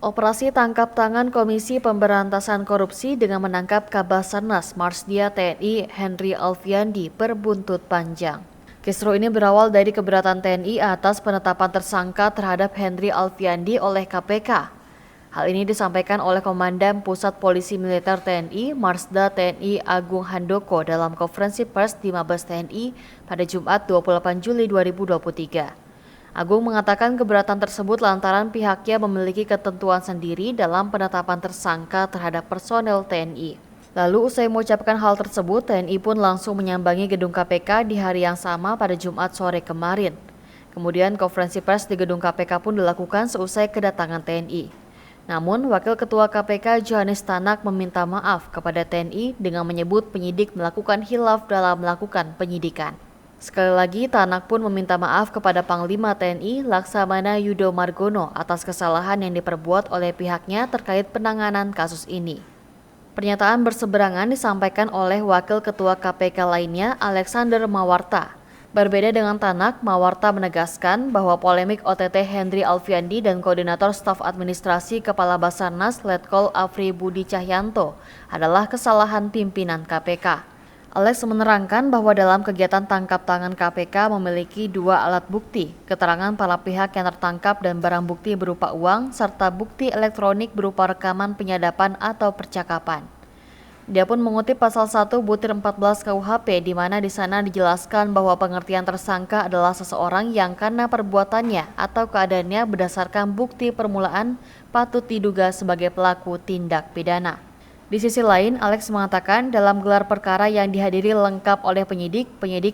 Operasi tangkap tangan Komisi Pemberantasan Korupsi dengan menangkap Kabasarnas Marsdia TNI Henry Alfiandi berbuntut panjang. Kisru ini berawal dari keberatan TNI atas penetapan tersangka terhadap Henry Alfiandi oleh KPK. Hal ini disampaikan oleh Komandan Pusat Polisi Militer TNI Marsda TNI Agung Handoko dalam konferensi pers di Mabes TNI pada Jumat 28 Juli 2023. Agung mengatakan keberatan tersebut lantaran pihaknya memiliki ketentuan sendiri dalam penetapan tersangka terhadap personel TNI. Lalu usai mengucapkan hal tersebut, TNI pun langsung menyambangi gedung KPK di hari yang sama pada Jumat sore kemarin. Kemudian konferensi pers di gedung KPK pun dilakukan seusai kedatangan TNI. Namun, Wakil Ketua KPK Johannes Tanak meminta maaf kepada TNI dengan menyebut penyidik melakukan khilaf dalam melakukan penyidikan. Sekali lagi, Tanak pun meminta maaf kepada Panglima TNI Laksamana Yudo Margono atas kesalahan yang diperbuat oleh pihaknya terkait penanganan kasus ini. Pernyataan berseberangan disampaikan oleh Wakil Ketua KPK lainnya, Alexander Mawarta. Berbeda dengan Tanak, Mawarta menegaskan bahwa polemik OTT Henry Alfiandi dan Koordinator Staf Administrasi Kepala Basarnas Letkol Afri Budi Cahyanto adalah kesalahan pimpinan KPK. Alex menerangkan bahwa dalam kegiatan tangkap tangan KPK memiliki dua alat bukti, keterangan para pihak yang tertangkap dan barang bukti berupa uang, serta bukti elektronik berupa rekaman penyadapan atau percakapan. Dia pun mengutip pasal 1 butir 14 KUHP di mana di sana dijelaskan bahwa pengertian tersangka adalah seseorang yang karena perbuatannya atau keadaannya berdasarkan bukti permulaan patut diduga sebagai pelaku tindak pidana. Di sisi lain, Alex mengatakan dalam gelar perkara yang dihadiri lengkap oleh penyidik,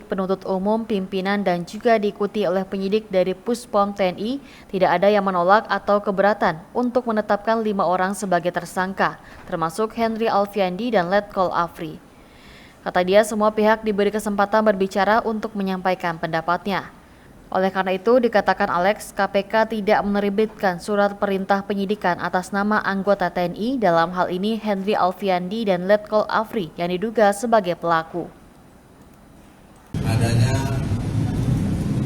penuntut umum, pimpinan, dan juga diikuti oleh penyidik dari Puspom TNI, tidak ada yang menolak atau keberatan untuk menetapkan 5 orang sebagai tersangka, termasuk Henry Alfiandi dan Letkol Afri. Kata dia, semua pihak diberi kesempatan berbicara untuk menyampaikan pendapatnya. Oleh karena itu, dikatakan Alex, KPK tidak menerbitkan surat perintah penyidikan atas nama anggota TNI, dalam hal ini Henry Alfiandi dan Letkol Afri yang diduga sebagai pelaku. Adanya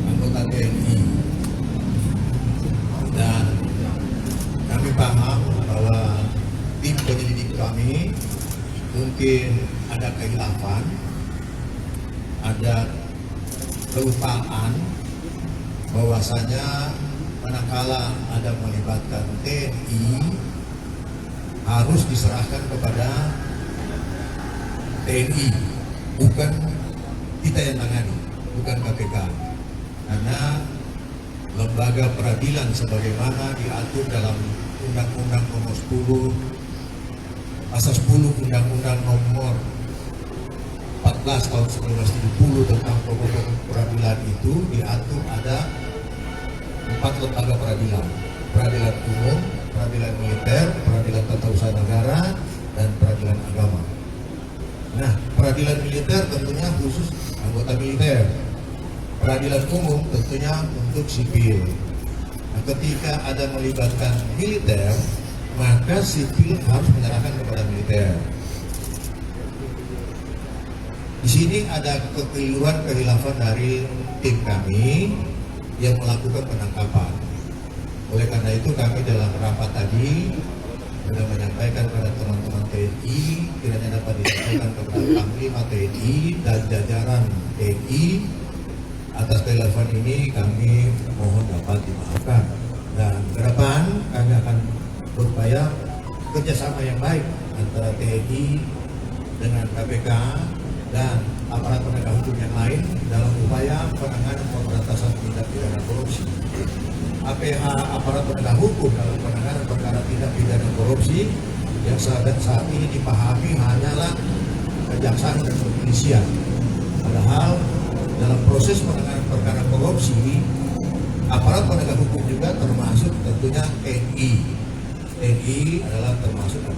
anggota TNI dan kami paham bahwa tim penyelidik kami mungkin ada kehilafan, ada kelupaan bahwasanya manakala ada melibatkan TNI harus diserahkan kepada TNI, bukan kita yang tangani, bukan KPK, karena lembaga peradilan sebagaimana diatur dalam Undang-Undang Nomor 10 Pasal 10 Undang-Undang Nomor 14 tahun 1970 tentang pokok peradilan itu diatur ada 4 lembaga peradilan: peradilan umum, peradilan militer, peradilan tata usaha negara, dan peradilan agama. Nah, peradilan militer tentunya khusus anggota militer, peradilan umum tentunya untuk sipil. Nah, ketika ada melibatkan militer, maka sipil harus menyerahkan kepada militer. Di sini ada kekeliruan kehilafan dari tim kami yang melakukan penangkapan. Oleh karena itu kami dalam rapat tadi sudah menyampaikan kepada teman-teman TNI, kiranya dapat disampaikan kepada Panglima TNI dan jajaran TNI atas kehilafan ini, kami mohon dapat dimaafkan. Dan ke depan kami akan berupaya kerjasama yang baik antara TNI dengan KPK dan aparat penegak hukum yang lain dalam upaya penanganan pemberantasan tindak pidana korupsi. APH, aparat penegak hukum dalam penanganan perkara tindak pidana korupsi yang saat ini dipahami hanyalah kejaksaan dan kepolisian. Padahal dalam proses penanganan perkara korupsi, aparat penegak hukum juga termasuk tentunya TNI. TNI adalah termasuk